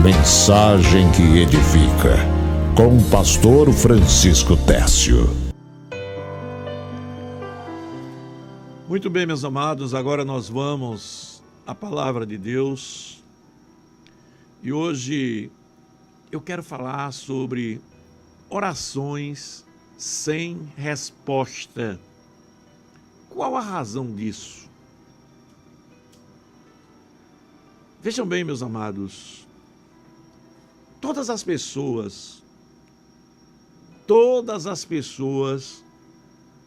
Mensagem que edifica, com o pastor Francisco Tércio. Muito bem, meus amados, agora nós vamos à palavra de Deus. E hoje eu quero falar sobre orações sem resposta. Qual a razão disso? Vejam bem, meus amados, todas as pessoas,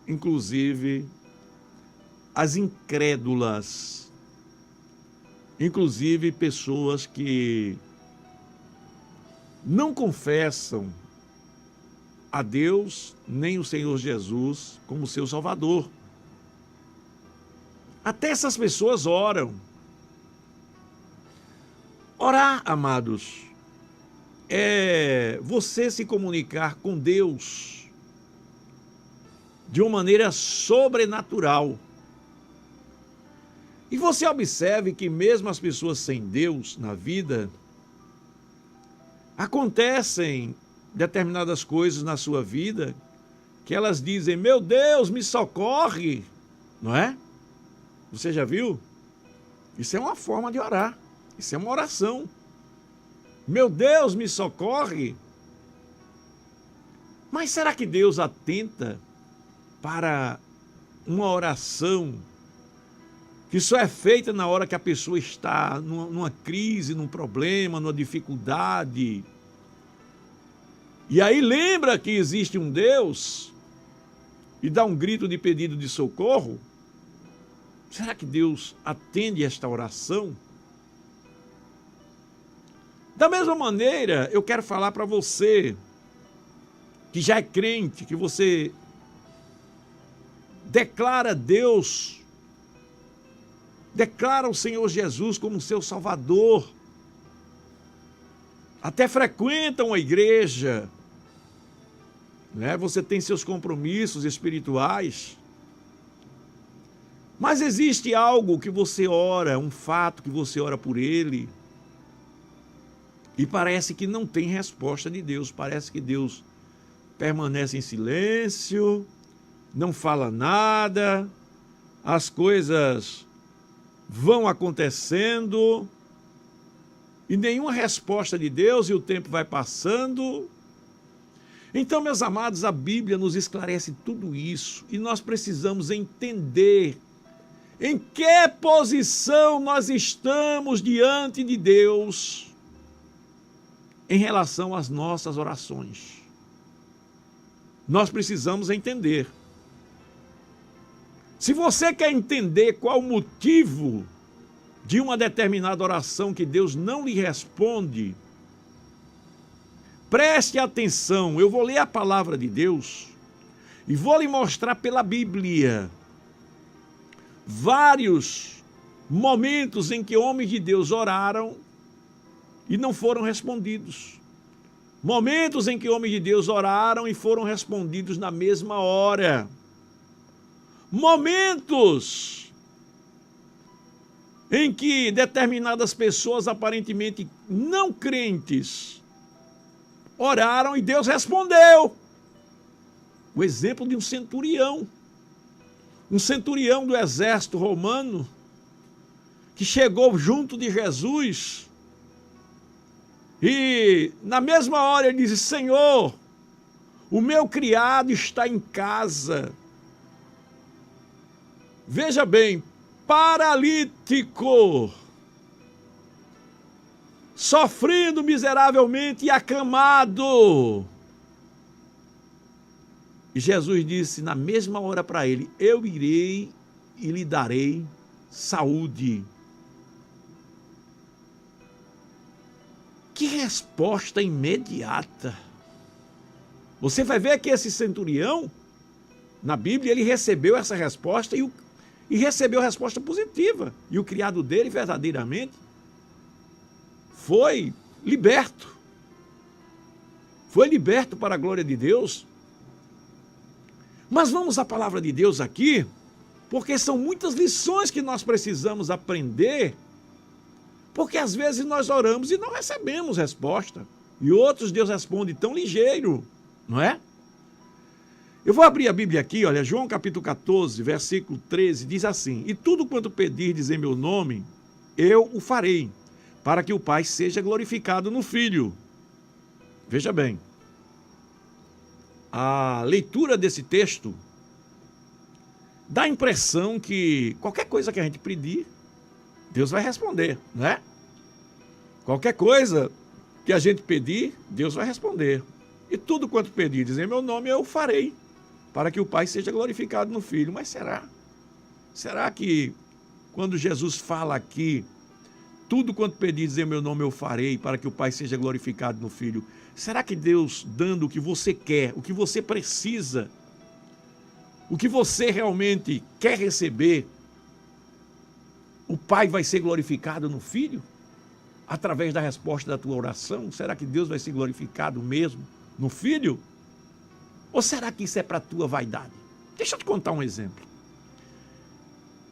inclusive as incrédulas, inclusive pessoas que não confessam a Deus nem o Senhor Jesus como seu Salvador. Até essas pessoas oram. Orar, amados, é você se comunicar com Deus de uma maneira sobrenatural. E você observe que mesmo as pessoas sem Deus na vida, acontecem determinadas coisas na sua vida que elas dizem: meu Deus, me socorre, não é? Você já viu? Isso é uma forma de orar, isso é uma oração. Meu Deus, me socorre. Mas será que Deus atenta para uma oração que só é feita na hora que a pessoa está numa crise, num problema, numa dificuldade? E aí lembra que existe um Deus e dá um grito de pedido de socorro? Será que Deus atende esta oração? Da mesma maneira, eu quero falar para você que já é crente, que você declara Deus, declara o Senhor Jesus como seu Salvador, até frequenta uma igreja, né? Você tem seus compromissos espirituais, mas existe algo que você ora, um fato que você ora por ele, e parece que não tem resposta de Deus, parece que Deus permanece em silêncio, não fala nada, as coisas vão acontecendo e nenhuma resposta de Deus, e o tempo vai passando. Então, meus amados, a Bíblia nos esclarece tudo isso e nós precisamos entender em que posição nós estamos diante de Deus em relação às nossas orações. Nós precisamos entender. Se você quer entender qual o motivo de uma determinada oração que Deus não lhe responde, preste atenção. Eu vou ler a palavra de Deus e vou lhe mostrar pela Bíblia vários momentos em que homens de Deus oraram e não foram respondidos. Momentos em que homens de Deus oraram e foram respondidos na mesma hora. Momentos em que determinadas pessoas aparentemente não crentes oraram e Deus respondeu. O exemplo de um centurião do exército romano, que chegou junto de Jesus e na mesma hora ele disse: Senhor, o meu criado está em casa. Veja bem, paralítico, sofrendo miseravelmente e acamado. E Jesus disse na mesma hora para ele: eu irei e lhe darei saúde. Que resposta imediata! Você vai ver que esse centurião, na Bíblia, ele recebeu essa resposta e recebeu a resposta positiva. E o criado dele, verdadeiramente, foi liberto. Foi liberto para a glória de Deus. Mas vamos à palavra de Deus aqui, porque são muitas lições que nós precisamos aprender Porque às vezes nós oramos e não recebemos resposta. E outros Deus responde tão ligeiro, não é? Eu vou abrir a Bíblia aqui, olha, João capítulo 14, versículo 13, diz assim: E tudo quanto pedirdes em meu nome, eu o farei, para que o Pai seja glorificado no Filho. Veja bem, a leitura desse texto dá a impressão que qualquer coisa que a gente pedir, Deus vai responder, não é? Qualquer coisa que a gente pedir, Deus vai responder. E tudo quanto pedirdes em meu nome, eu o farei, para que o Pai seja glorificado no Filho. Mas será? Será que quando Jesus fala aqui, tudo quanto pedirdes em meu nome eu farei, para que o Pai seja glorificado no Filho, será que Deus dando o que você quer, o que você precisa, o que você realmente quer receber, o Pai vai ser glorificado no Filho? Através da resposta da tua oração? Será que Deus vai ser glorificado mesmo no Filho? Ou será que isso é para a tua vaidade? Deixa eu te contar um exemplo.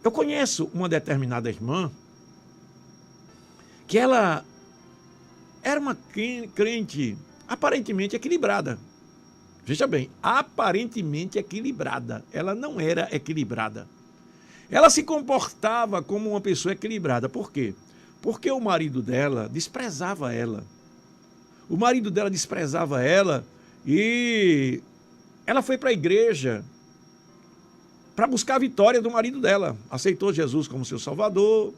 Eu conheço uma determinada irmã que ela era uma crente aparentemente equilibrada. Veja bem, aparentemente equilibrada. Ela não era equilibrada. Ela se comportava como uma pessoa equilibrada. Por quê? Porque o marido dela desprezava ela. O marido dela desprezava ela e ela foi para a igreja para buscar a vitória do marido dela. Aceitou Jesus como seu salvador.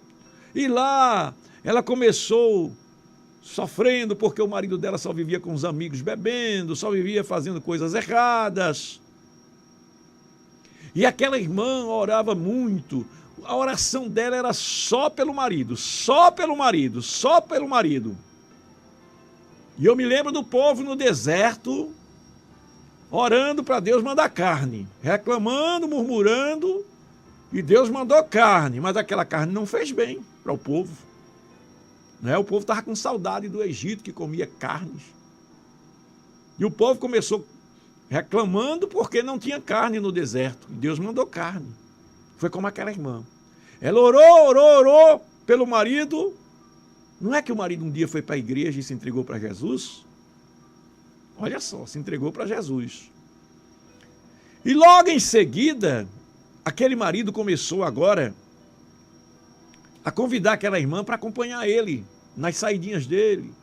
E lá ela começou sofrendo porque o marido dela só vivia com os amigos bebendo, só vivia fazendo coisas erradas. E aquela irmã orava muito. A oração dela era só pelo marido, só pelo marido, só pelo marido. E eu me lembro do povo no deserto, orando para Deus mandar carne, reclamando, murmurando, e Deus mandou carne, mas aquela carne não fez bem para o povo. Né? O povo estava com saudade do Egito, que comia carnes. E o povo começou reclamando porque não tinha carne no deserto. E Deus mandou carne. Foi como aquela irmã. Ela orou pelo marido. Não é que o marido um dia foi para a igreja e se entregou para Jesus? Olha só, se entregou para Jesus. E logo em seguida, aquele marido começou agora a convidar aquela irmã para acompanhar ele nas saidinhas dele.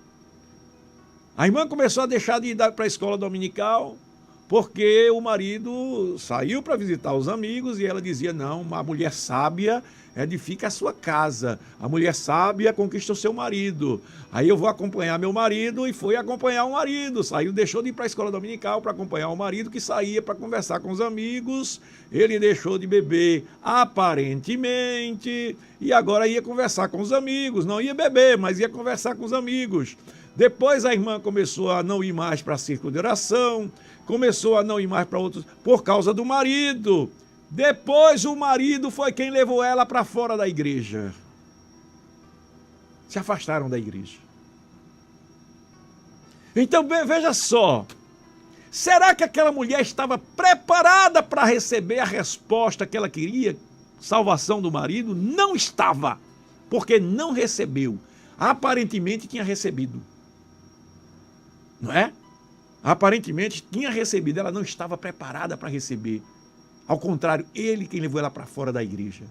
A irmã começou a deixar de ir para a escola dominical, porque o marido saiu para visitar os amigos e ela dizia: não, uma mulher sábia edifica a sua casa, a mulher sábia conquista o seu marido. Aí eu vou acompanhar meu marido, e foi acompanhar o marido. Saiu, deixou de ir para a escola dominical para acompanhar o marido, que saía para conversar com os amigos. Ele deixou de beber aparentemente e agora ia conversar com os amigos. Não ia beber, mas ia conversar com os amigos. Depois a irmã começou a não ir mais para círculo de oração, começou a não ir mais para outros por causa do marido. Depois o marido foi quem levou ela para fora da igreja. Se afastaram da igreja. Então veja só, será que aquela mulher estava preparada para receber a resposta que ela queria? Salvação do marido? Não estava, porque não recebeu. Aparentemente tinha recebido. Não é? Aparentemente tinha recebido, ela não estava preparada para receber. Ao contrário, ele quem levou ela para fora da igreja.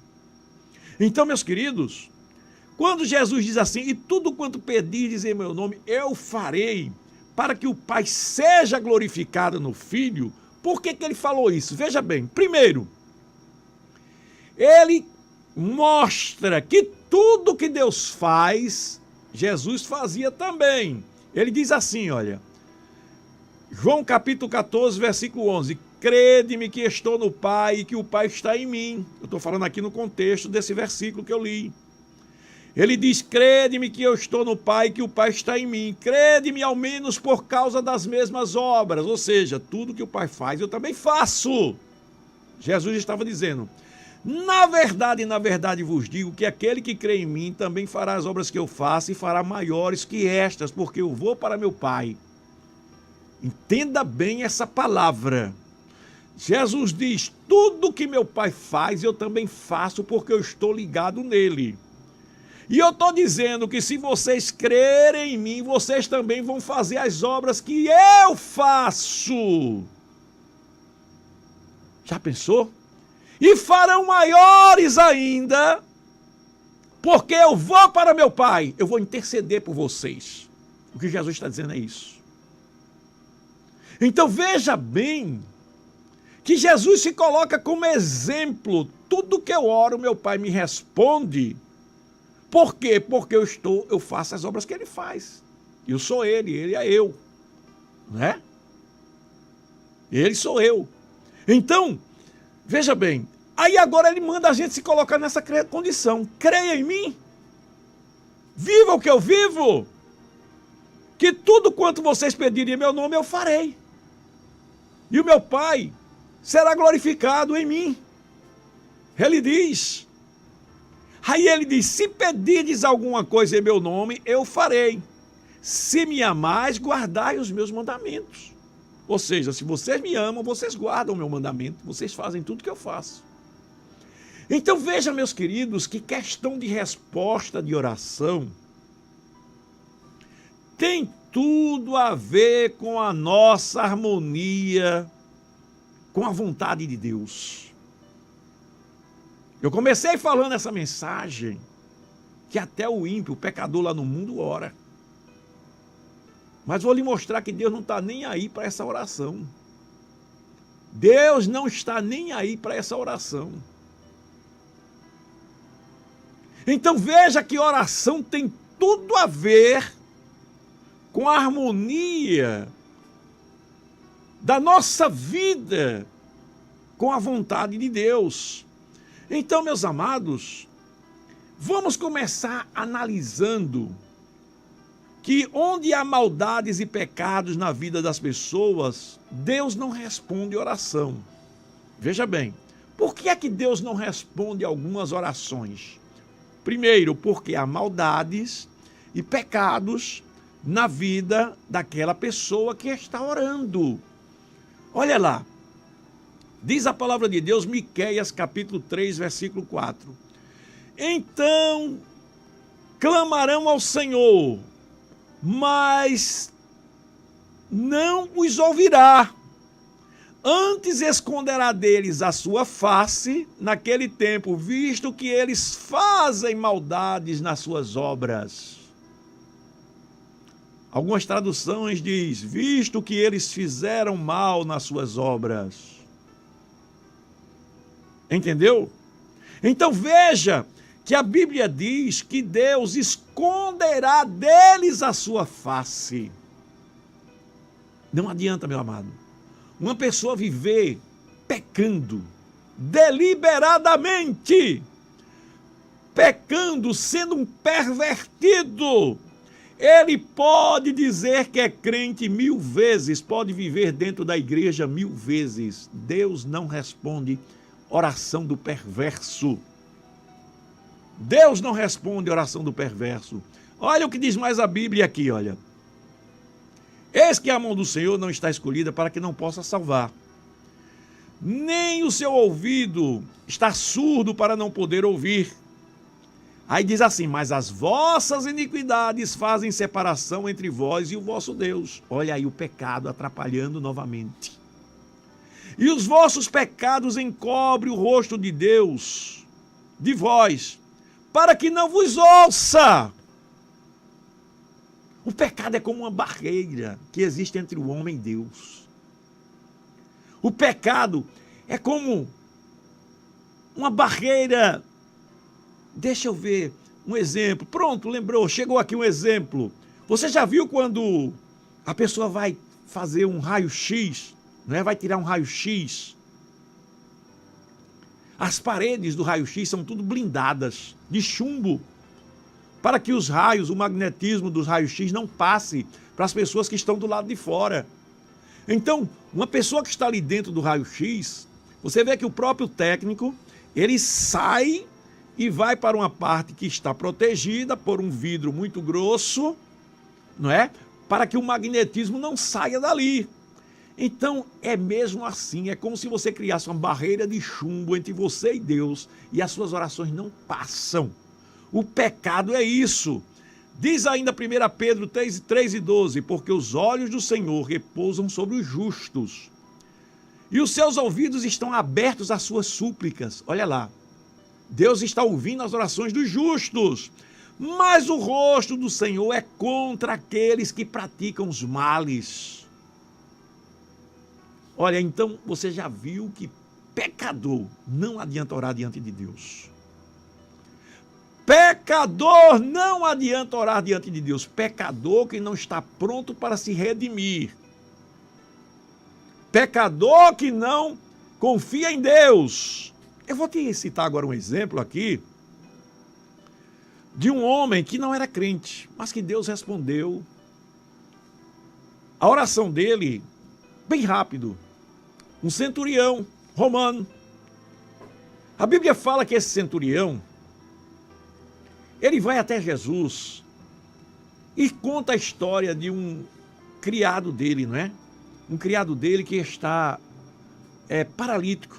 Então, meus queridos, quando Jesus diz assim: e tudo quanto pedirdes em meu nome, eu farei, para que o Pai seja glorificado no Filho, por que ele falou isso? Veja bem, primeiro, ele mostra que tudo que Deus faz, Jesus fazia também. Ele diz assim, olha, João capítulo 14, versículo 11, crede-me que estou no Pai e que o Pai está em mim. Eu estou falando aqui no contexto desse versículo que eu li. Ele diz, crede-me que eu estou no Pai e que o Pai está em mim. Crede-me ao menos por causa das mesmas obras. Ou seja, tudo que o Pai faz eu também faço. Jesus estava dizendo, na verdade vos digo que aquele que crê em mim também fará as obras que eu faço e fará maiores que estas, porque eu vou para meu Pai. Entenda bem essa palavra. Jesus diz, tudo que meu Pai faz eu também faço porque eu estou ligado nele. E eu estou dizendo que se vocês crerem em mim, vocês também vão fazer as obras que eu faço. Já pensou? E farão maiores ainda, porque eu vou para meu Pai, eu vou interceder por vocês. O que Jesus está dizendo é isso. Então veja bem que Jesus se coloca como exemplo. Tudo que eu oro, meu Pai me responde. Por quê? Porque eu faço as obras que ele faz. Eu sou ele é eu. Né? Ele sou eu. Então, veja bem, aí agora ele manda a gente se colocar nessa condição. Creia em mim. Viva o que eu vivo. Que tudo quanto vocês pedirem em meu nome eu farei. E o meu Pai será glorificado em mim. Ele diz. Aí ele diz, se pedirdes alguma coisa em meu nome, eu farei. Se me amais, guardai os meus mandamentos. Ou seja, se vocês me amam, vocês guardam o meu mandamento, vocês fazem tudo que eu faço. Então veja, meus queridos, que questão de resposta de oração tem tudo a ver com a nossa harmonia, com a vontade de Deus. Eu comecei falando essa mensagem, que até o ímpio, o pecador lá no mundo ora. Mas vou lhe mostrar que Deus não está nem aí para essa oração. Deus não está nem aí para essa oração. Então veja que oração tem tudo a ver com a harmonia da nossa vida com a vontade de Deus. Então, meus amados, vamos começar analisando que onde há maldades e pecados na vida das pessoas, Deus não responde oração. Veja bem, por que é que Deus não responde algumas orações? Primeiro, porque há maldades e pecados na vida daquela pessoa que está orando. Olha lá, diz a palavra de Deus, Miqueias capítulo 3, versículo 4. Então clamarão ao Senhor, mas não os ouvirá. Antes esconderá deles a sua face naquele tempo, visto que eles fazem maldades nas suas obras. Algumas traduções diz, visto que eles fizeram mal nas suas obras. Entendeu? Então veja que a Bíblia diz que Deus esconderá deles a sua face. Não adianta, meu amado, uma pessoa viver pecando deliberadamente, pecando, sendo um pervertido. Ele pode dizer que é crente 1000 vezes, pode viver dentro da igreja 1000 vezes. Deus não responde oração do perverso. Deus não responde oração do perverso. Olha o que diz mais a Bíblia aqui, olha. Eis que a mão do Senhor não está escolhida para que não possa salvar. Nem o seu ouvido está surdo para não poder ouvir. Aí diz assim, mas as vossas iniquidades fazem separação entre vós e o vosso Deus. Olha aí o pecado atrapalhando novamente. E os vossos pecados encobrem o rosto de Deus, de vós, para que não vos ouça. O pecado é como uma barreira que existe entre o homem e Deus. O pecado é como uma barreira. Deixa eu ver um exemplo. Pronto, lembrou, chegou aqui um exemplo. Você já viu quando a pessoa vai fazer um raio-x, né? Vai tirar um raio-x? As paredes do raio-x são tudo blindadas de chumbo, para que os raios, o magnetismo dos raios-x não passe para as pessoas que estão do lado de fora. Então, uma pessoa que está ali dentro do raio-x, você vê que o próprio técnico, ele sai e vai para uma parte que está protegida por um vidro muito grosso, não é? Para que o magnetismo não saia dali. Então, é mesmo assim, é como se você criasse uma barreira de chumbo entre você e Deus e as suas orações não passam. O pecado é isso. Diz ainda 1 Pedro 3:12, porque os olhos do Senhor repousam sobre os justos, e os seus ouvidos estão abertos às suas súplicas. Olha lá, Deus está ouvindo as orações dos justos, mas o rosto do Senhor é contra aqueles que praticam os males. Olha, então você já viu que pecador não adianta orar diante de Deus. Pecador não adianta orar diante de Deus. Pecador que não está pronto para se redimir. Pecador que não confia em Deus. Eu vou te citar agora um exemplo aqui de um homem que não era crente, mas que Deus respondeu a oração dele bem rápido. Um centurião romano. A Bíblia fala que esse centurião, ele vai até Jesus e conta a história de um criado dele, não é? Um criado dele que está paralítico,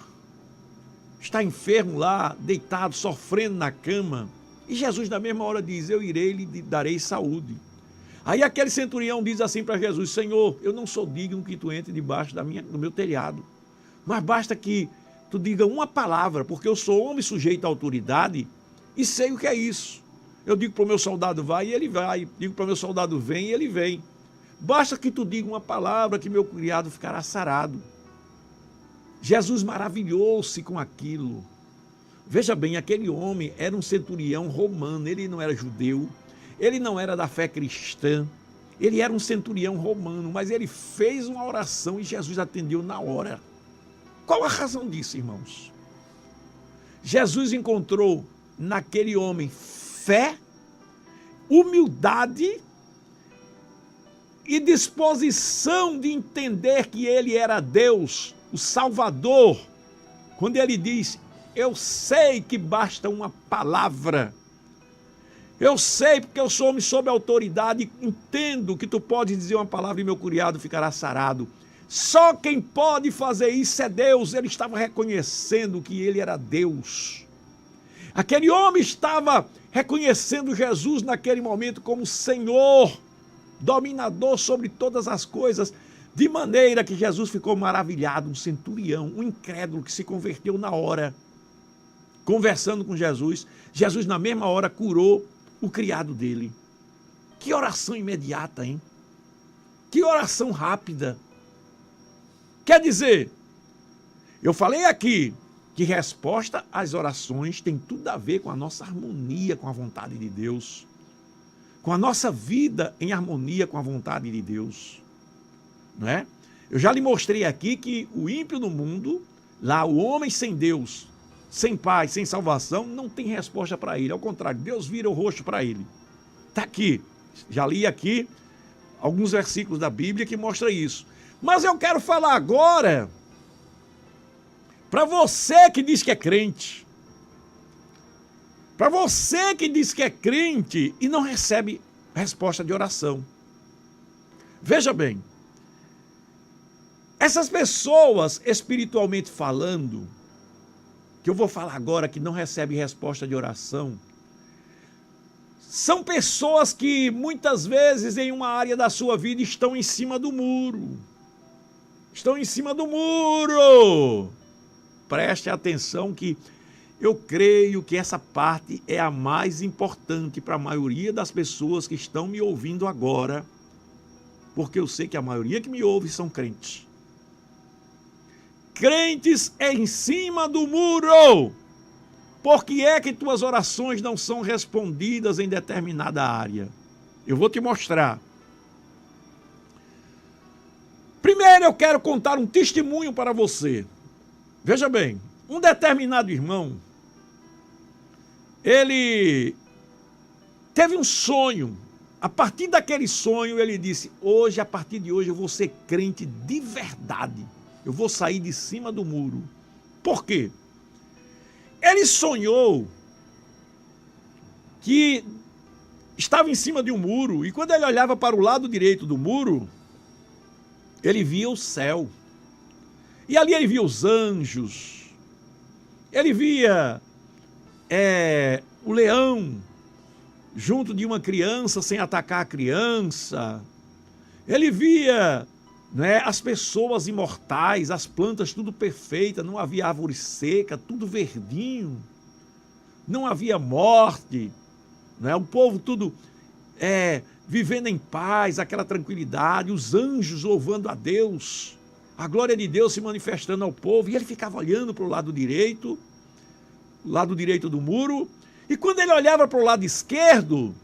está enfermo lá, deitado, sofrendo na cama. E Jesus na mesma hora diz, eu irei e lhe darei saúde. Aí aquele centurião diz assim para Jesus, Senhor, eu não sou digno que tu entre debaixo do meu telhado, mas basta que tu diga uma palavra, porque eu sou homem sujeito à autoridade e sei o que é isso. Eu digo para o meu soldado vai e ele vai, digo para o meu soldado vem e ele vem. Basta que tu diga uma palavra que meu criado ficará sarado. Jesus maravilhou-se com aquilo. Veja bem, aquele homem era um centurião romano, ele não era judeu, ele não era da fé cristã, ele era um centurião romano, mas ele fez uma oração e Jesus atendeu na hora. Qual a razão disso, irmãos? Jesus encontrou naquele homem fé, humildade e disposição de entender que ele era Deus, o Salvador. Quando ele diz, eu sei que basta uma palavra, eu sei porque eu sou homem sob autoridade, entendo que tu podes dizer uma palavra e meu criado ficará sarado. Só quem pode fazer isso é Deus. Ele estava reconhecendo que ele era Deus. Aquele homem estava reconhecendo Jesus naquele momento como Senhor, dominador sobre todas as coisas, de maneira que Jesus ficou maravilhado, um centurião, um incrédulo que se converteu na hora, conversando com Jesus. Jesus na mesma hora curou o criado dele. Que oração imediata, hein? Que oração rápida. Quer dizer, eu falei aqui que resposta às orações tem tudo a ver com a nossa harmonia com a vontade de Deus, com a nossa vida em harmonia com a vontade de Deus, não é? Eu já lhe mostrei aqui que o ímpio no mundo, lá o homem sem Deus, sem paz, sem salvação, não tem resposta para ele, ao contrário, Deus vira o rosto para ele. Está aqui, já li aqui alguns versículos da Bíblia que mostram isso. Mas eu quero falar agora para você que diz que é crente. Para você que diz que é crente e não recebe resposta de oração. Veja bem, essas pessoas espiritualmente falando, que eu vou falar agora que não recebem resposta de oração, são pessoas que muitas vezes em uma área da sua vida estão em cima do muro. Estão em cima do muro. Preste atenção que eu creio que essa parte é a mais importante para a maioria das pessoas que estão me ouvindo agora, porque eu sei que a maioria que me ouve são crentes. Crentes em cima do muro. Por que é que tuas orações não são respondidas em determinada área? Eu vou te mostrar. Primeiro eu quero contar um testemunho para você. Veja bem, um determinado irmão, ele teve um sonho. A partir daquele sonho ele disse, a partir de hoje eu vou ser crente de verdade. Eu vou sair de cima do muro. Por quê? Ele sonhou que estava em cima de um muro e quando ele olhava para o lado direito do muro, ele via o céu. E ali ele via os anjos. Ele via o leão junto de uma criança sem atacar a criança. Ele via, né, as pessoas imortais, as plantas tudo perfeitas, não havia árvore seca, tudo verdinho, não havia morte, né, o povo tudo vivendo em paz, aquela tranquilidade, os anjos louvando a Deus, a glória de Deus se manifestando ao povo, e ele ficava olhando para o lado direito do muro, e quando ele olhava para o lado esquerdo,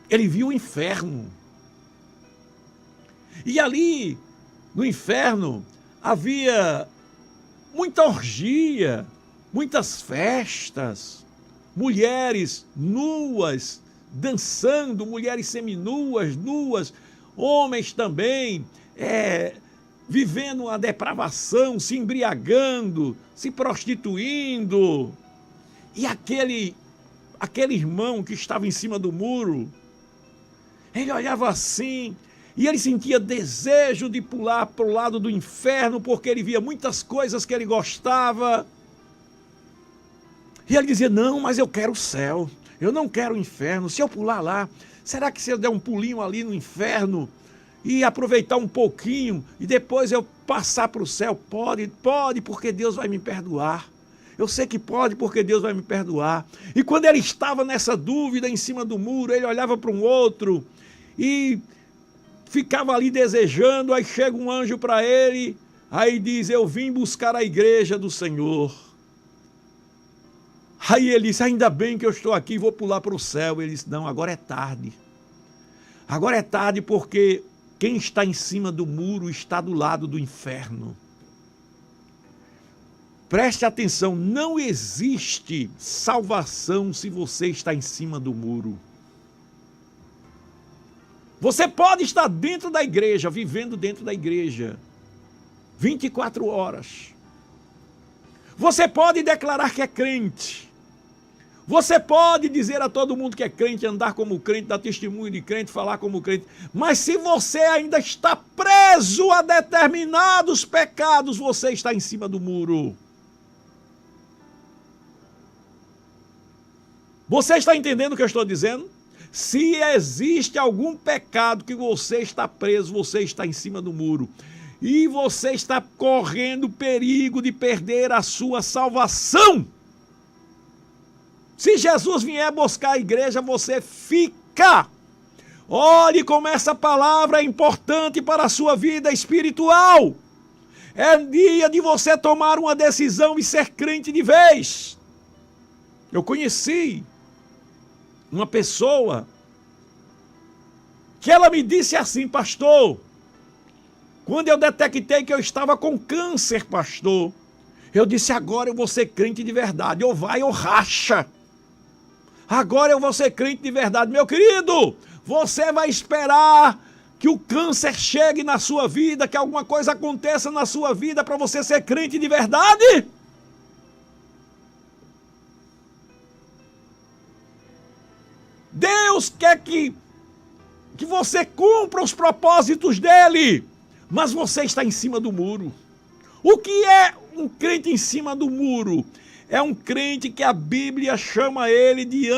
ele via o inferno. E ali, no inferno, havia muita orgia, muitas festas, mulheres nuas, dançando, mulheres seminuas, nuas, homens também, vivendo uma depravação, se embriagando, se prostituindo. E aquele irmão que estava em cima do muro, ele olhava assim, e ele sentia desejo de pular para o lado do inferno, porque ele via muitas coisas que ele gostava. E ele dizia, não, mas eu quero o céu, eu não quero o inferno. Se eu pular lá, será que se eu der um pulinho ali no inferno e aproveitar um pouquinho e depois eu passar para o céu? Pode, porque Deus vai me perdoar. Eu sei que pode, porque Deus vai me perdoar. E quando ele estava nessa dúvida em cima do muro, ele olhava para um outro e ficava ali desejando. Aí chega um anjo para ele, aí diz, eu vim buscar a igreja do Senhor. Aí ele disse, ainda bem que eu estou aqui, vou pular para o céu. Ele disse, não, agora é tarde. Agora é tarde porque quem está em cima do muro está do lado do inferno. Preste atenção, não existe salvação se você está em cima do muro. Você pode estar dentro da igreja, vivendo dentro da igreja, 24 horas. Você pode declarar que é crente. Você pode dizer a todo mundo que é crente, andar como crente, dar testemunho de crente, falar como crente. Mas se você ainda está preso a determinados pecados, você está em cima do muro. Você está entendendo o que eu estou dizendo? Se existe algum pecado que você está preso, você está em cima do muro. E você está correndo perigo de perder a sua salvação. Se Jesus vier buscar a igreja, você fica. Olhe como essa palavra é importante para a sua vida espiritual. É dia de você tomar uma decisão e ser crente de vez. Eu conheci uma pessoa que ela me disse assim, pastor, quando eu detectei que eu estava com câncer, pastor, eu disse, agora eu vou ser crente de verdade, ou vai ou racha. Agora eu vou ser crente de verdade. Meu querido, você vai esperar que o câncer chegue na sua vida, que alguma coisa aconteça na sua vida para você ser crente de verdade? Deus quer que você cumpra os propósitos dele, mas você está em cima do muro. O que é um crente em cima do muro? É um crente que a Bíblia chama ele de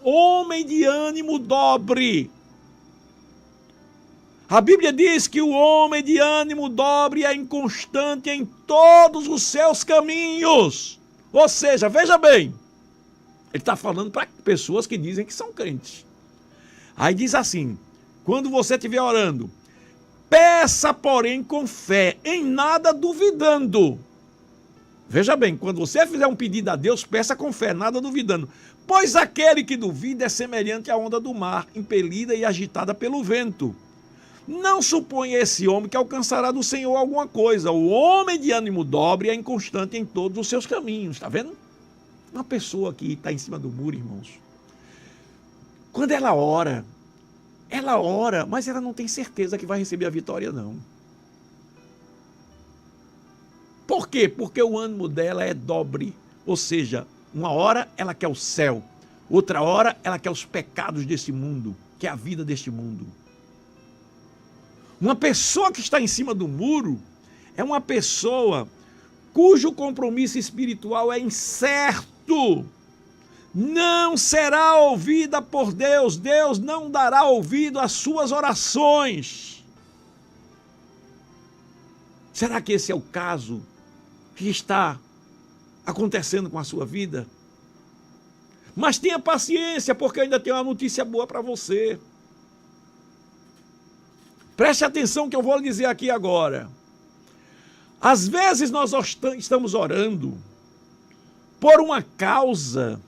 homem de ânimo dobre. A Bíblia diz que o homem de ânimo dobre é inconstante em todos os seus caminhos. Ou seja, veja bem, ele está falando para pessoas que dizem que são crentes. Aí diz assim, quando você estiver orando, peça, porém, com fé, em nada duvidando. Veja bem, quando você fizer um pedido a Deus, peça com fé, nada duvidando. Pois aquele que duvida é semelhante à onda do mar, impelida e agitada pelo vento. Não suponha esse homem que alcançará do Senhor alguma coisa. O homem de ânimo dobre é inconstante em todos os seus caminhos. Está vendo? Uma pessoa que está em cima do muro, irmãos, quando ela ora, mas ela não tem certeza que vai receber a vitória, não. Por quê? Porque o ânimo dela é dobre. Ou seja, uma hora ela quer o céu, outra hora ela quer os pecados deste mundo, quer a vida deste mundo. Uma pessoa que está em cima do muro é uma pessoa cujo compromisso espiritual é incerto. não será ouvida por Deus. Deus não dará ouvido às suas orações. Será que esse é o caso que está acontecendo com a sua vida? Mas tenha paciência, porque ainda tem uma notícia boa para você. Preste atenção que eu vou lhe dizer aqui agora. Às vezes nós estamos orando por uma causa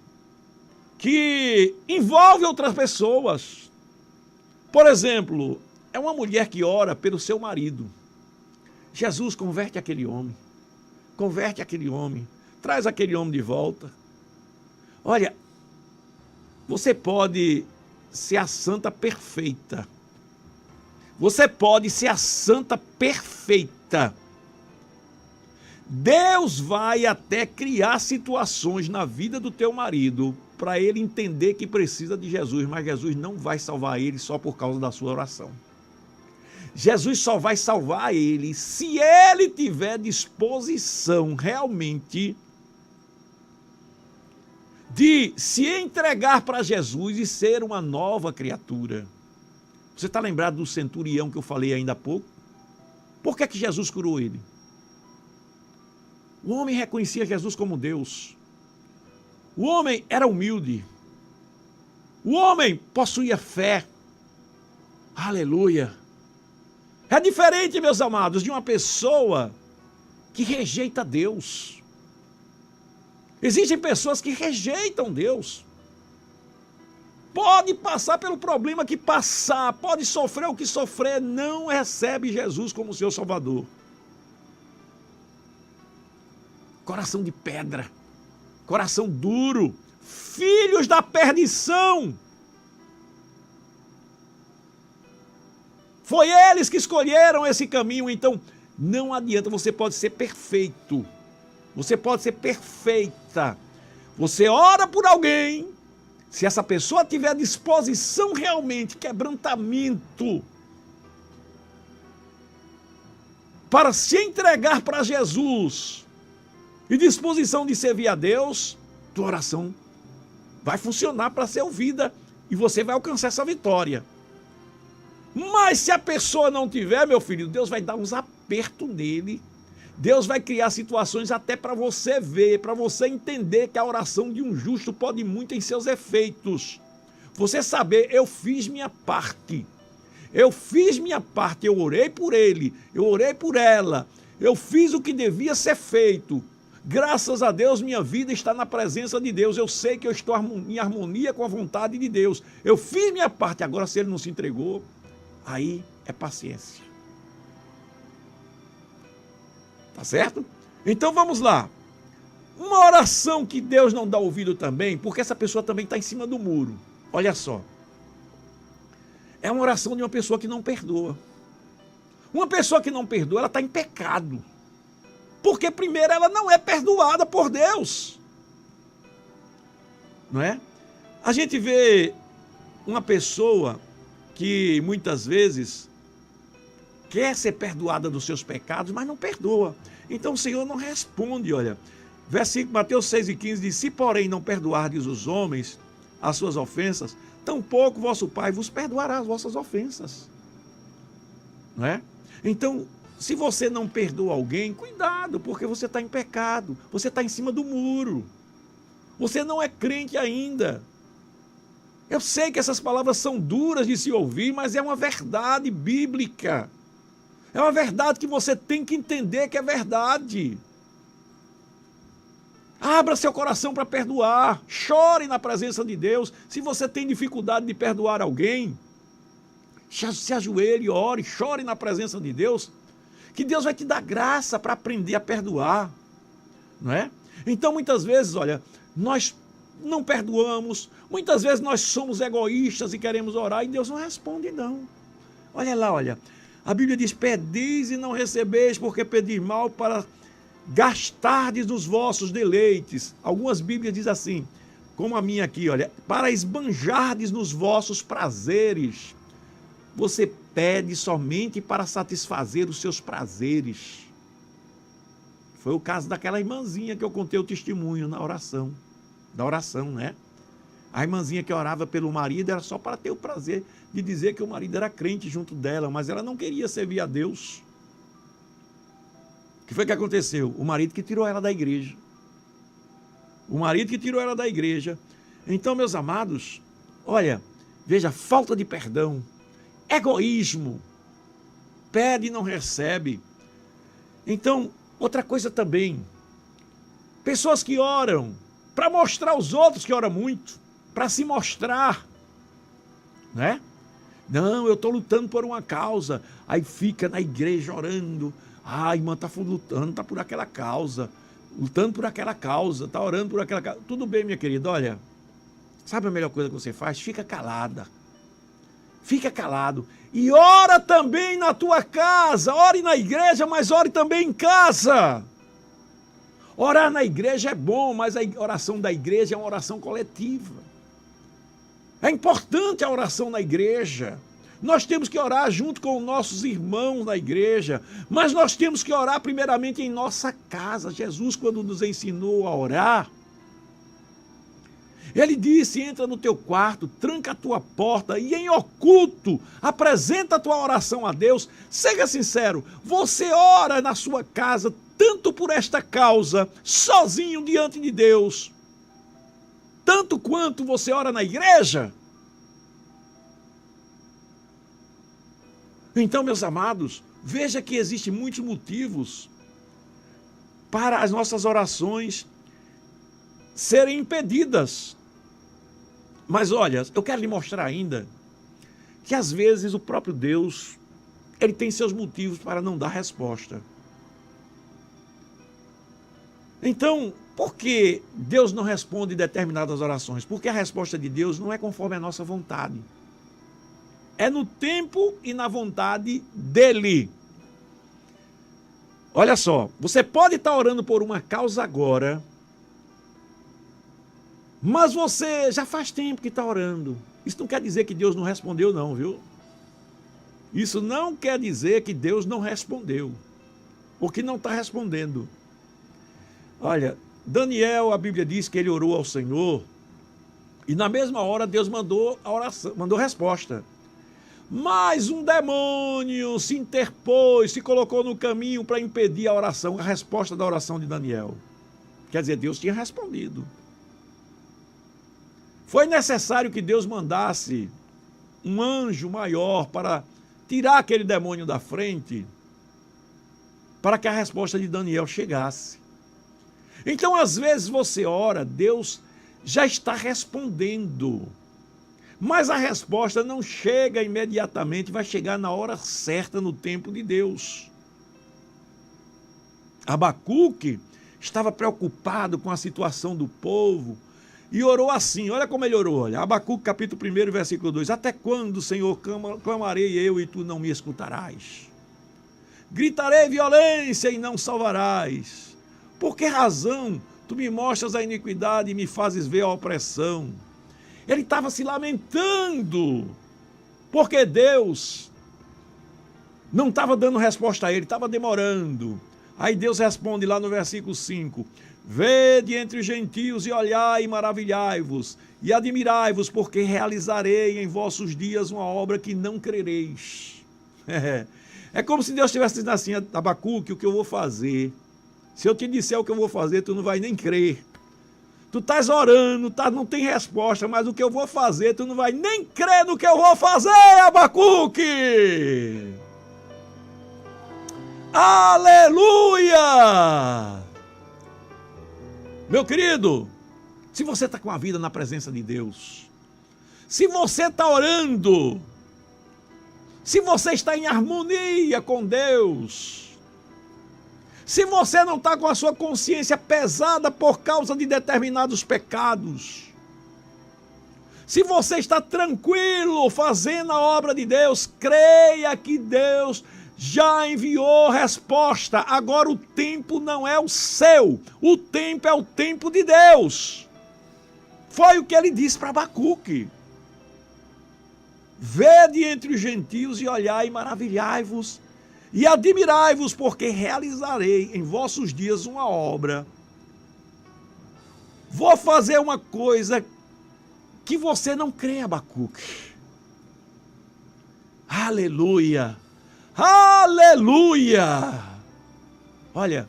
que envolve outras pessoas. Por exemplo, é uma mulher que ora pelo seu marido. Jesus, converte aquele homem. Converte aquele homem. Traz aquele homem de volta. Olha, você pode ser a santa perfeita. Você pode ser a santa perfeita. Deus vai até criar situações na vida do teu marido para ele entender que precisa de Jesus, mas Jesus não vai salvar ele só por causa da sua oração. Jesus só vai salvar ele se ele tiver disposição realmente de se entregar para Jesus e ser uma nova criatura. Você está lembrado do centurião que eu falei ainda há pouco? Por que Jesus curou ele? O homem reconhecia Jesus como Deus. O homem era humilde. O homem possuía fé. Aleluia. É diferente, meus amados, de uma pessoa que rejeita Deus. Existem pessoas que rejeitam Deus. Pode passar pelo problema que passar, pode sofrer o que sofrer, não recebe Jesus como seu Salvador. Coração de pedra, coração duro, filhos da perdição. Foi eles que escolheram esse caminho, então não adianta, você pode ser perfeito, você pode ser perfeita. Você ora por alguém, se essa pessoa tiver disposição realmente, quebrantamento, para se entregar para Jesus, e disposição de servir a Deus, tua oração vai funcionar para ser ouvida e você vai alcançar essa vitória. Mas se a pessoa não tiver, meu filho, Deus vai dar uns apertos nele. Deus vai criar situações até para você ver, para você entender que a oração de um justo pode muito em seus efeitos. Você saber, eu fiz minha parte. Eu fiz minha parte, eu orei por ele, eu orei por ela. Eu fiz o que devia ser feito. Graças a Deus, minha vida está na presença de Deus. Eu sei que eu estou em harmonia com a vontade de Deus. Eu fiz minha parte. Agora, se ele não se entregou, aí é paciência. Tá certo? Então, vamos lá. Uma oração que Deus não dá ouvido também, porque essa pessoa também está em cima do muro. Olha só. É uma oração de uma pessoa que não perdoa. Uma pessoa que não perdoa, ela está em pecado. Porque primeiro ela não é perdoada por Deus. Não é? A gente vê uma pessoa que muitas vezes quer ser perdoada dos seus pecados, mas não perdoa. Então o Senhor não responde, olha. Versículo Mateus 6,15 diz: se porém não perdoardes os homens as suas ofensas, tampouco vosso Pai vos perdoará as vossas ofensas. Não é? Então, se você não perdoa alguém, cuidado, porque você está em pecado, você está em cima do muro, você não é crente ainda. Eu sei que essas palavras são duras de se ouvir, mas é uma verdade bíblica, é uma verdade que você tem que entender que é verdade. Abra seu coração para perdoar, chore na presença de Deus. Se você tem dificuldade de perdoar alguém, se ajoelhe, ore, chore na presença de Deus, que Deus vai te dar graça para aprender a perdoar, não é? Então, muitas vezes, olha, nós não perdoamos, muitas vezes nós somos egoístas e queremos orar e Deus não responde, não. Olha lá, olha, a Bíblia diz: pedeis e não recebeis, porque pedis mal para gastardes nos vossos deleites. Algumas Bíblias dizem assim, como a minha aqui, olha, para esbanjardes nos vossos prazeres. Você pede somente para satisfazer os seus prazeres. Foi o caso daquela irmãzinha que eu contei o testemunho na oração, da oração, né? A irmãzinha que orava pelo marido era só para ter o prazer de dizer que o marido era crente junto dela, mas ela não queria servir a Deus. O que foi que aconteceu? O marido que tirou ela da igreja. O marido que tirou ela da igreja. Então, meus amados, olha, veja, falta de perdão, egoísmo, pede e não recebe. Então, outra coisa também, pessoas que oram para mostrar aos outros que oram muito, para se mostrar, né? Não, eu estou lutando por uma causa, aí fica na igreja orando, a irmã está lutando, está por aquela causa, lutando por aquela causa, está orando por aquela causa. Tudo bem, minha querida, olha, sabe a melhor coisa que você faz? Fica calada. Fica calado. E ora também na tua casa. Ore na igreja, mas ore também em casa. Orar na igreja é bom, mas a oração da igreja é uma oração coletiva. É importante a oração na igreja. Nós temos que orar junto com nossos irmãos na igreja, mas nós temos que orar primeiramente em nossa casa. Jesus, quando nos ensinou a orar, ele disse, entra no teu quarto, tranca a tua porta e em oculto apresenta a tua oração a Deus. Seja sincero, você ora na sua casa tanto por esta causa, sozinho diante de Deus, tanto quanto você ora na igreja? Então, meus amados, veja que existem muitos motivos para as nossas orações serem impedidas. Mas olha, eu quero lhe mostrar ainda que às vezes o próprio Deus, ele tem seus motivos para não dar resposta. Então, por que Deus não responde determinadas orações? Porque a resposta de Deus não é conforme a nossa vontade. É no tempo e na vontade dele. Olha só, você pode estar orando por uma causa agora, mas você já faz tempo que está orando. Isso não quer dizer que Deus não respondeu, não, viu? Isso não quer dizer que Deus não respondeu, ou que não está respondendo. Olha, Daniel, a Bíblia diz que ele orou ao Senhor, e na mesma hora Deus mandou a oração, mandou resposta. Mas um demônio se interpôs, se colocou no caminho para impedir a oração, a resposta da oração de Daniel. Quer dizer, Deus tinha respondido. Foi necessário que Deus mandasse um anjo maior para tirar aquele demônio da frente, para que a resposta de Daniel chegasse. Então, às vezes você ora, Deus já está respondendo, mas a resposta não chega imediatamente, vai chegar na hora certa, no tempo de Deus. Abacuque estava preocupado com a situação do povo e orou assim, olha como ele orou, olha, Abacuque capítulo 1, versículo 2, até quando, Senhor, clamarei eu e tu não me escutarás? Gritarei violência e não salvarás. Por que razão tu me mostras a iniquidade e me fazes ver a opressão? Ele estava se lamentando, porque Deus não estava dando resposta a ele, estava demorando. Aí Deus responde lá no versículo 5, vede entre os gentios e olhai e maravilhai-vos, e admirai-vos, porque realizarei em vossos dias uma obra que não crereis. É como se Deus estivesse dizendo assim, Abacuque, o que eu vou fazer? Se eu te disser o que eu vou fazer, tu não vai nem crer. Tu estás orando, não tem resposta, mas o que eu vou fazer, tu não vai nem crer no que eu vou fazer, Abacuque! Aleluia! Meu querido, se você está com a vida na presença de Deus, se você está orando, se você está em harmonia com Deus, se você não está com a sua consciência pesada por causa de determinados pecados, se você está tranquilo fazendo a obra de Deus, creia que Deus já enviou resposta. Agora o tempo não é o seu, o tempo é o tempo de Deus. Foi o que ele disse para Abacuque. Vede entre os gentios e olhai e maravilhai-vos, e admirai-vos, porque realizarei em vossos dias uma obra. Vou fazer uma coisa que você não crê, Abacuque. Aleluia! Aleluia! Olha,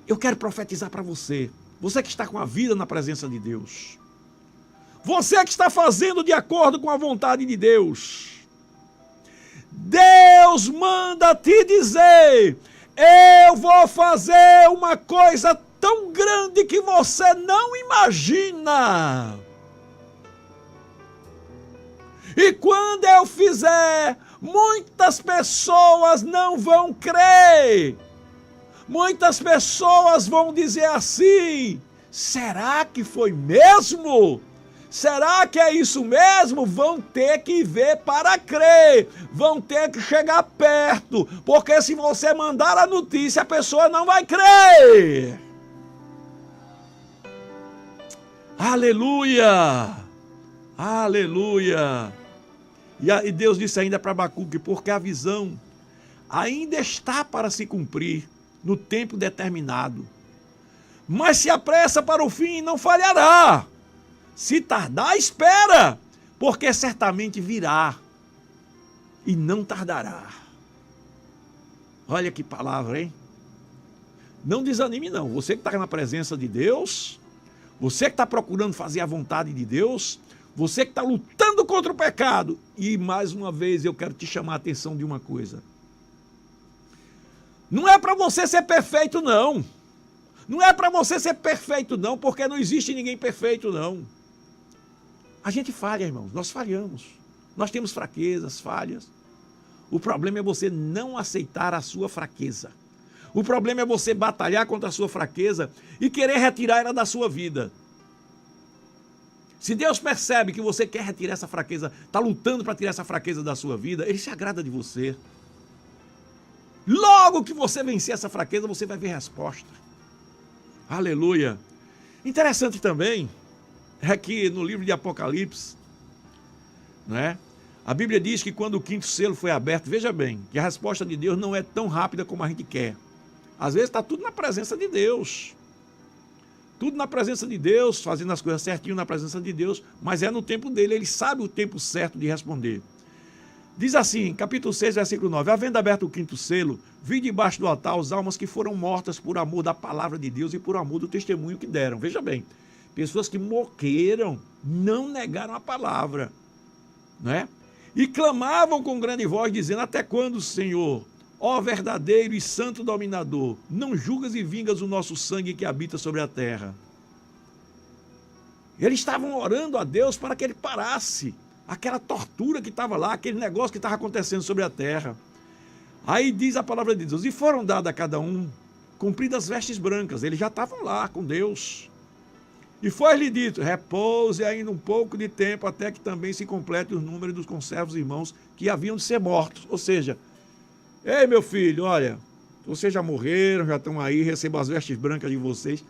eu quero profetizar para você. Você que está com a vida na presença de Deus. Você que está fazendo de acordo com a vontade de Deus. Deus manda te dizer: eu vou fazer uma coisa tão grande que você não imagina. E quando eu fizer, muitas pessoas não vão crer. Muitas pessoas vão dizer assim: será que foi mesmo? Será que é isso mesmo? Vão ter que ver para crer. Vão ter que chegar perto. Porque se você mandar a notícia, a pessoa não vai crer. Aleluia! Aleluia! E Deus disse ainda para Abacuque: porque a visão ainda está para se cumprir no tempo determinado. Mas se apressa para o fim, não falhará. Se tardar, espera, porque certamente virá e não tardará. Olha que palavra, hein? Não desanime não. Você que está na presença de Deus, você que está procurando fazer a vontade de Deus, você que está lutando contra o pecado. E mais uma vez eu quero te chamar a atenção de uma coisa. Não é para você ser perfeito não. Não é para você ser perfeito não, porque não existe ninguém perfeito não. A gente falha, irmãos, nós falhamos. Nós temos fraquezas, falhas. O problema é você não aceitar a sua fraqueza. O problema é você batalhar contra a sua fraqueza e querer retirar ela da sua vida. Se Deus percebe que você quer retirar essa fraqueza, está lutando para tirar essa fraqueza da sua vida, Ele se agrada de você. Logo que você vencer essa fraqueza, você vai ver resposta. Aleluia. Interessante também é que no livro de Apocalipse, né, a Bíblia diz que quando o quinto selo foi aberto, veja bem, que a resposta de Deus não é tão rápida como a gente quer. Às vezes está tudo na presença de Deus. Tudo na presença de Deus, fazendo as coisas certinho na presença de Deus, mas é no tempo dele, ele sabe o tempo certo de responder. Diz assim, capítulo 6, versículo 9, havendo aberto o quinto selo, vi debaixo do altar as almas que foram mortas por amor da palavra de Deus e por amor do testemunho que deram. Veja bem, pessoas que morreram, não negaram a palavra, né? E clamavam com grande voz, dizendo: até quando, Senhor, ó verdadeiro e santo dominador, não julgas e vingas o nosso sangue que habita sobre a terra? Eles estavam orando a Deus para que ele parasse aquela tortura que estava lá, aquele negócio que estava acontecendo sobre a terra. Aí diz a palavra de Deus: e foram dadas a cada um compridas vestes brancas. Eles já estavam lá com Deus. E foi-lhe dito: repouse ainda um pouco de tempo, até que também se complete o número dos conservos irmãos que haviam de ser mortos. Ou seja, ei, meu filho, olha, vocês já morreram, já estão aí, recebam as vestes brancas de vocês.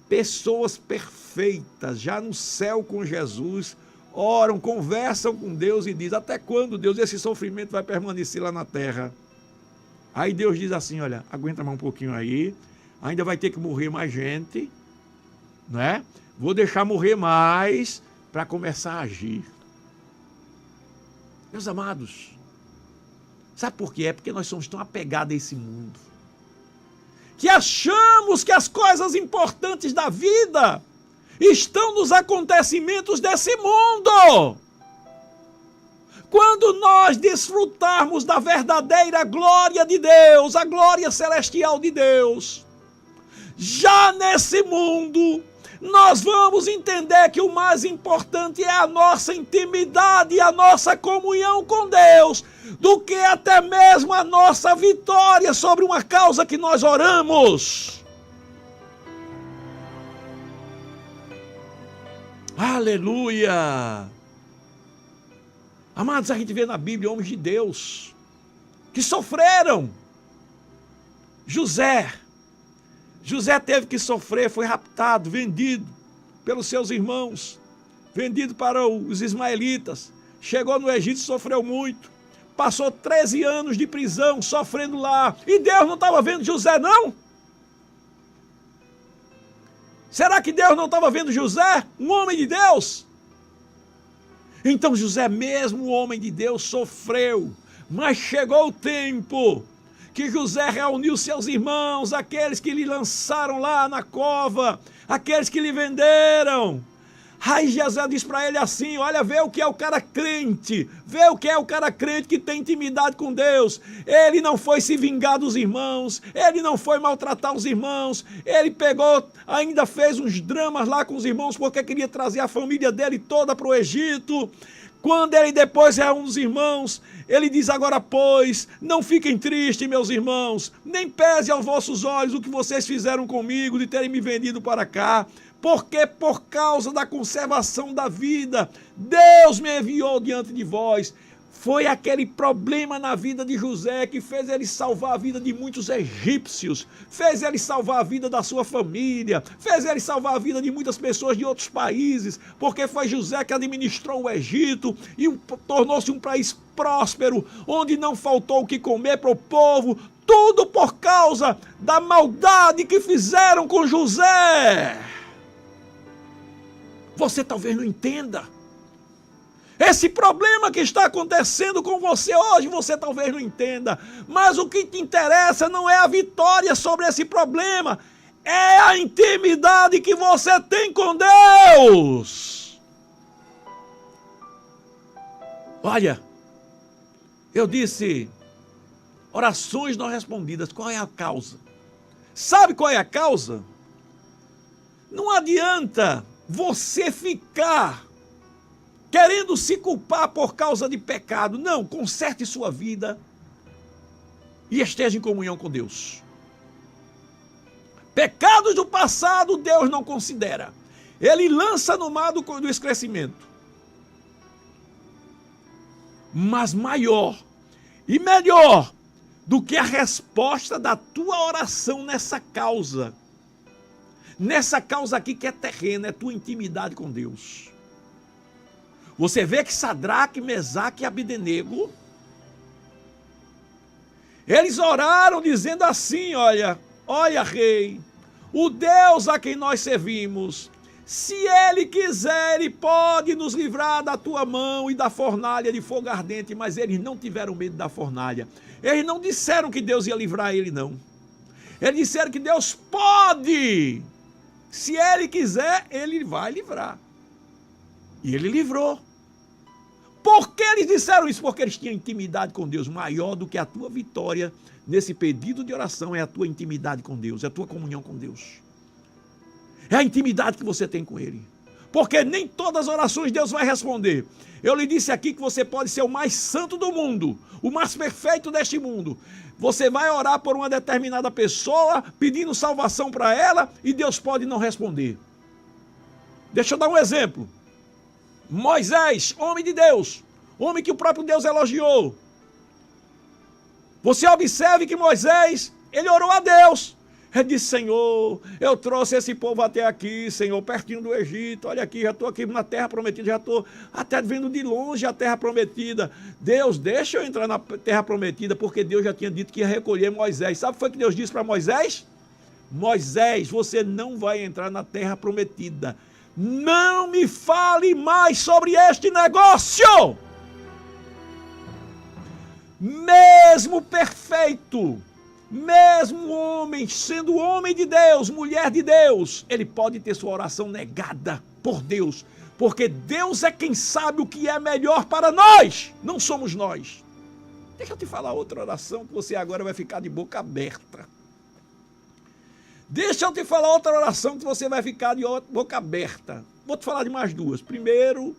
Pessoas perfeitas, já no céu com Jesus, oram, conversam com Deus e dizem: até quando, Deus, esse sofrimento vai permanecer lá na terra? Aí Deus diz assim: olha, aguenta mais um pouquinho aí, ainda vai ter que morrer mais gente, né? Vou deixar morrer mais para começar a agir. Meus amados, sabe por quê? É porque nós somos tão apegados a esse mundo, que achamos que as coisas importantes da vida estão nos acontecimentos desse mundo. Quando nós desfrutarmos da verdadeira glória de Deus, a glória celestial de Deus, já nesse mundo, nós vamos entender que o mais importante é a nossa intimidade e a nossa comunhão com Deus, do que até mesmo a nossa vitória sobre uma causa que nós oramos. Aleluia! Amados, a gente vê na Bíblia homens de Deus que sofreram. José teve que sofrer, foi raptado, vendido pelos seus irmãos, vendido para os ismaelitas. Chegou no Egito, sofreu muito. Passou 13 anos de prisão, sofrendo lá. E Deus não estava vendo José, não? Será que Deus não estava vendo José, um homem de Deus? Então José, mesmo o homem de Deus, sofreu, mas chegou o tempo que José reuniu seus irmãos, aqueles que lhe lançaram lá na cova, aqueles que lhe venderam. Aí José diz para ele assim, olha, vê o que é o cara crente, vê o que é o cara crente que tem intimidade com Deus. Ele não foi se vingar dos irmãos, ele não foi maltratar os irmãos, ele pegou, ainda fez uns dramas lá com os irmãos porque queria trazer a família dele toda para o Egito. Quando ele depois reúne os irmãos, ele diz, agora pois, não fiquem tristes, meus irmãos, nem pese aos vossos olhos o que vocês fizeram comigo de terem me vendido para cá, porque por causa da conservação da vida, Deus me enviou diante de vós. Foi aquele problema na vida de José que fez ele salvar a vida de muitos egípcios, fez ele salvar a vida da sua família, fez ele salvar a vida de muitas pessoas de outros países, porque foi José que administrou o Egito e tornou-se um país próspero, onde não faltou o que comer para o povo, tudo por causa da maldade que fizeram com José. Você talvez não entenda. Esse problema que está acontecendo com você hoje, você talvez não entenda. Mas o que te interessa não é a vitória sobre esse problema, é a intimidade que você tem com Deus. Olha, eu disse, orações não respondidas, qual é a causa? Sabe qual é a causa? Não adianta você ficar querendo se culpar por causa de pecado. Não, conserte sua vida e esteja em comunhão com Deus. Pecados do passado Deus não considera. Ele lança no mar do esquecimento. Mas maior e melhor do que a resposta da tua oração nessa causa aqui que é terrena, é tua intimidade com Deus. Você vê que Sadraque, Mesaque e Abdenego, eles oraram dizendo assim, olha rei, o Deus a quem nós servimos, se ele quiser, ele pode nos livrar da tua mão e da fornalha de fogo ardente, mas eles não tiveram medo da fornalha. Eles não disseram que Deus ia livrar ele, não. Eles disseram que Deus pode. Se ele quiser, ele vai livrar. E ele livrou. Por que eles disseram isso? Porque eles tinham intimidade com Deus. Maior do que a tua vitória nesse pedido de oração é a tua intimidade com Deus, é a tua comunhão com Deus. É a intimidade que você tem com Ele. Porque nem todas as orações Deus vai responder. Eu lhe disse aqui que você pode ser o mais santo do mundo, o mais perfeito deste mundo. Você vai orar por uma determinada pessoa, pedindo salvação para ela, e Deus pode não responder. Deixa eu dar um exemplo. Moisés, homem de Deus, homem que o próprio Deus elogiou. Você observe que Moisés, ele orou a Deus. Ele disse, Senhor, eu trouxe esse povo até aqui, Senhor, pertinho do Egito. Olha aqui, já estou aqui na terra prometida, já estou até vendo de longe a terra prometida. Deus, deixa eu entrar na terra prometida, porque Deus já tinha dito que ia recolher Moisés. Sabe o que foi que Deus disse para Moisés? Moisés, você não vai entrar na terra prometida. Não me fale mais sobre este negócio. Mesmo perfeito, mesmo homem, sendo homem de Deus, mulher de Deus, ele pode ter sua oração negada por Deus, porque Deus é quem sabe o que é melhor para nós, não somos nós. Deixa eu te falar outra oração que você agora vai ficar de boca aberta. Deixa eu te falar outra oração que você vai ficar de boca aberta. Vou te falar de mais duas. Primeiro,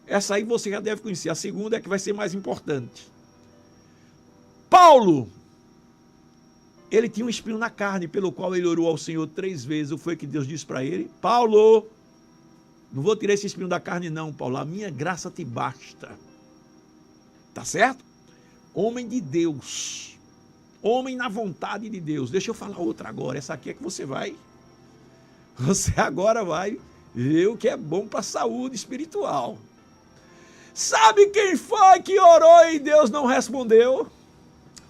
essa aí você já deve conhecer. A segunda é que vai ser mais importante. Paulo, ele tinha um espinho na carne, pelo qual ele orou ao Senhor 3 vezes. O foi que Deus disse para ele? Paulo, não vou tirar esse espinho da carne não, Paulo. A minha graça te basta. Tá certo? Homem de Deus. Homem na vontade de Deus. Deixa eu falar outra agora. Essa aqui é que você agora vai ver o que é bom para a saúde espiritual. Sabe quem foi que orou e Deus não respondeu?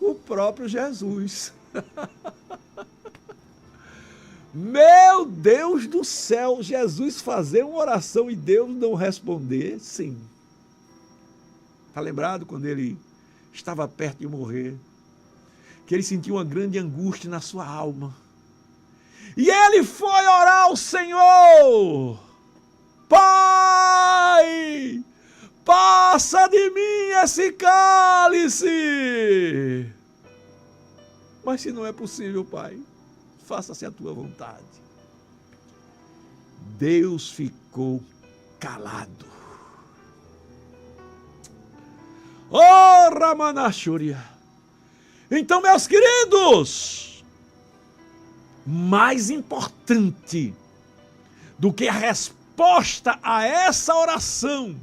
O próprio Jesus. Meu Deus do céu, Jesus fazer uma oração e Deus não responder? Sim. Está lembrado quando ele estava perto de morrer? Que ele sentiu uma grande angústia na sua alma. E ele foi orar ao Senhor. Pai, passa de mim esse cálice. Mas se não é possível, Pai, faça-se a tua vontade. Deus ficou calado. Oh, Ramanachúria. Então, meus queridos, mais importante do que a resposta a essa oração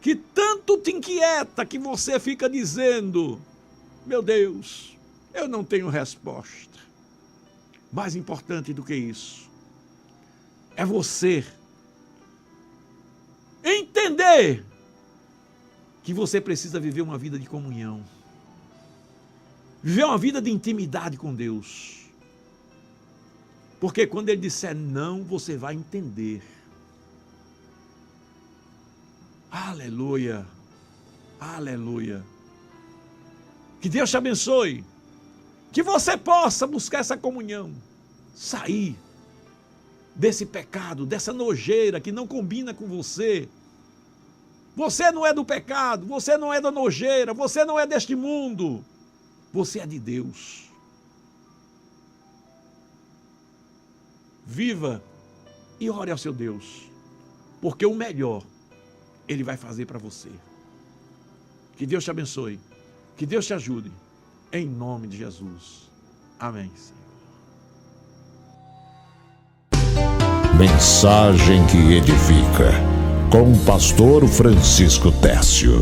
que tanto te inquieta, que você fica dizendo, meu Deus, eu não tenho resposta. Mais importante do que isso é você entender que você precisa viver uma vida de comunhão, viver uma vida de intimidade com Deus. Porque quando Ele disser não, você vai entender. Aleluia, aleluia. Que Deus te abençoe, que você possa buscar essa comunhão, sair desse pecado, dessa nojeira que não combina com você. Você não é do pecado, você não é da nojeira, você não é deste mundo, você é de Deus. Viva e ore ao seu Deus, porque o melhor Ele vai fazer para você. Que Deus te abençoe, que Deus te ajude, em nome de Jesus. Amém, Senhor. Mensagem que edifica, com o pastor Francisco Tércio.